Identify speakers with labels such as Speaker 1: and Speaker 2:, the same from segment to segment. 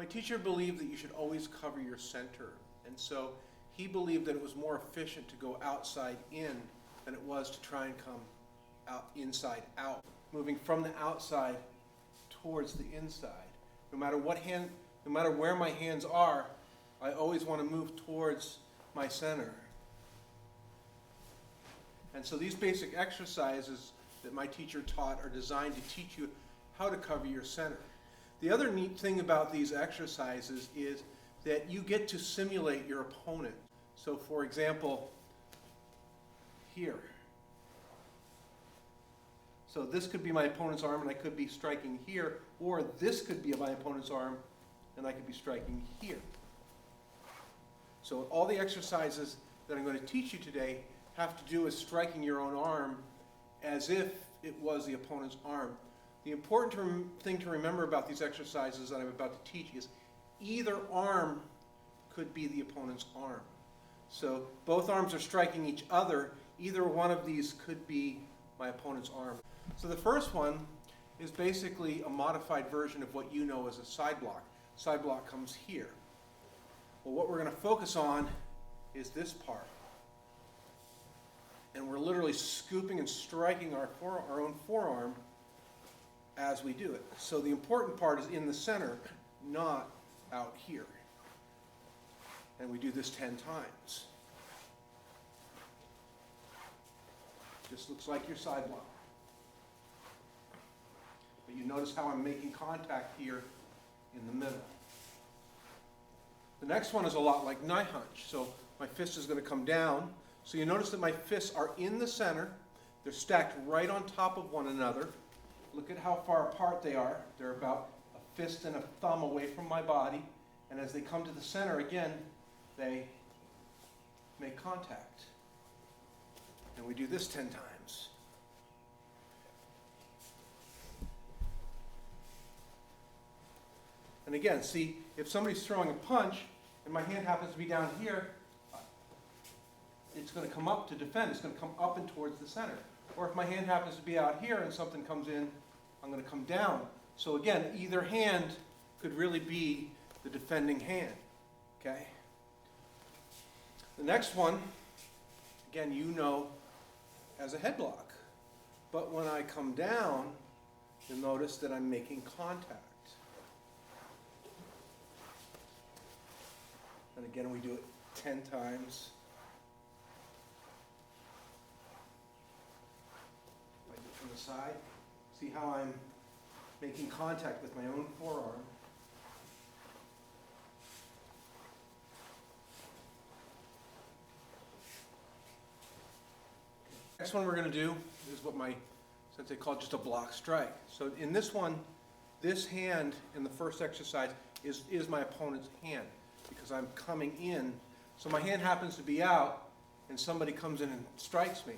Speaker 1: My teacher believed that you should always cover your center, and so he believed that it was more efficient to go outside in than it was to try and come out inside out, moving from the outside towards the inside. No matter where my hands are, I always want to move towards my center. And so these basic exercises that my teacher taught are designed to teach you how to cover your center. The other neat thing about these exercises is that you get to simulate your opponent. So for example, here. So this could be my opponent's arm and I could be striking here, or this could be my opponent's arm and I could be striking here. So all the exercises that I'm going to teach you today have to do with striking your own arm as if it was the opponent's arm. The important thing to remember about these exercises that I'm about to teach is either arm could be the opponent's arm. So both arms are striking each other. Either one of these could be my opponent's arm. So the first one is basically a modified version of what you know as a side block. Side block comes here. Well, what we're going to focus on is this part. And we're literally scooping and striking our own forearm as we do it. So the important part is in the center, not out here. And we do this 10 times. Just looks like your side block. But you notice how I'm making contact here in the middle. The next one is a lot like knee hunch. So my fist is going to come down. So you notice that my fists are in the center. They're stacked right on top of one another. Look at how far apart they are. They're about a fist and a thumb away from my body. And as they come to the center again, they make contact. And we do this 10 times. And again, see, if somebody's throwing a punch and my hand happens to be down here, it's going to come up to defend. It's going to come up and towards the center. Or if my hand happens to be out here and something comes in, I'm going to come down. So again, either hand could really be the defending hand. Okay? The next one, again, you know as a head block. But when I come down, you'll notice that I'm making contact. And again, we do it 10 times. Like it from the side. See how I'm making contact with my own forearm. Next one we're going to do is what my sensei called just a block strike. So in this one, this hand in the first exercise is my opponent's hand because I'm coming in. So my hand happens to be out and somebody comes in and strikes me.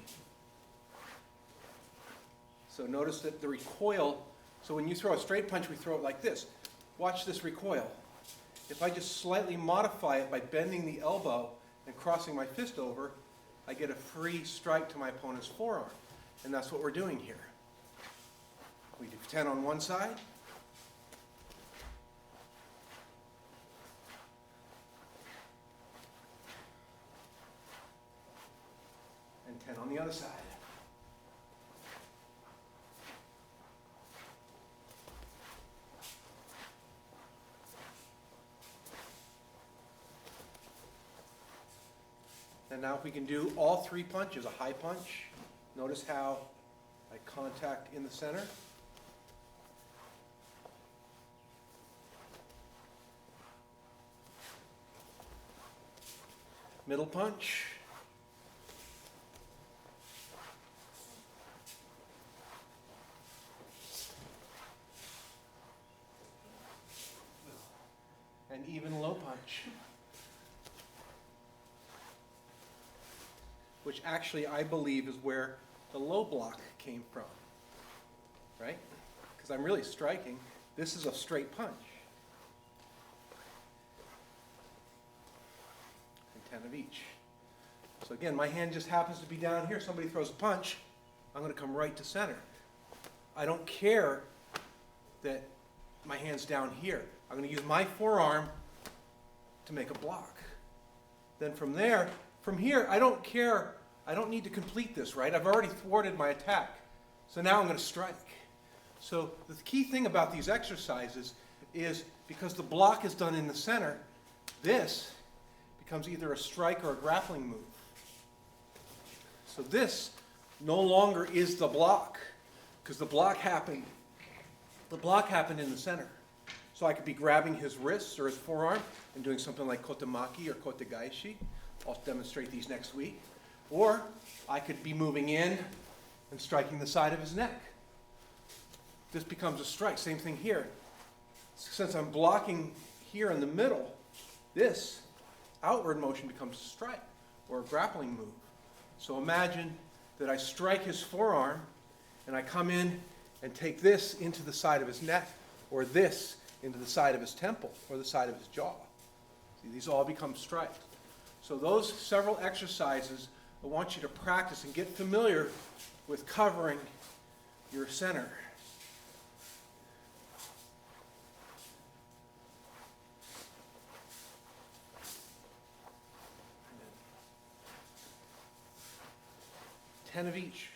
Speaker 1: So notice that the recoil, so when you throw a straight punch, we throw it like this. Watch this recoil. If I just slightly modify it by bending the elbow and crossing my fist over, I get a free strike to my opponent's forearm. And that's what we're doing here. We do 10 on one side. And 10 on the other side. And now if we can do all 3 punches, a high punch, notice how I contact in the center. Middle punch. And even low punch. Which actually I believe is where the low block came from, right? Because I'm really striking. This is a straight punch. And 10 of each. So again, my hand just happens to be down here. Somebody throws a punch, I'm going to come right to center. I don't care that my hand's down here. I'm going to use my forearm to make a block. Then from here, I don't care. I don't need to complete this, right? I've already thwarted my attack. So now I'm going to strike. So the key thing about these exercises is because the block is done in the center, this becomes either a strike or a grappling move. So this no longer is the block, because the block happened in the center. So I could be grabbing his wrists or his forearm and doing something like kotemaki or kotegaishi. I'll demonstrate these next week. Or I could be moving in and striking the side of his neck. This becomes a strike. Same thing here. Since I'm blocking here in the middle, this outward motion becomes a strike or a grappling move. So imagine that I strike his forearm and I come in and take this into the side of his neck, or this into the side of his temple or the side of his jaw. See, these all become strikes. So those several exercises, I want you to practice and get familiar with covering your center. And 10 of each.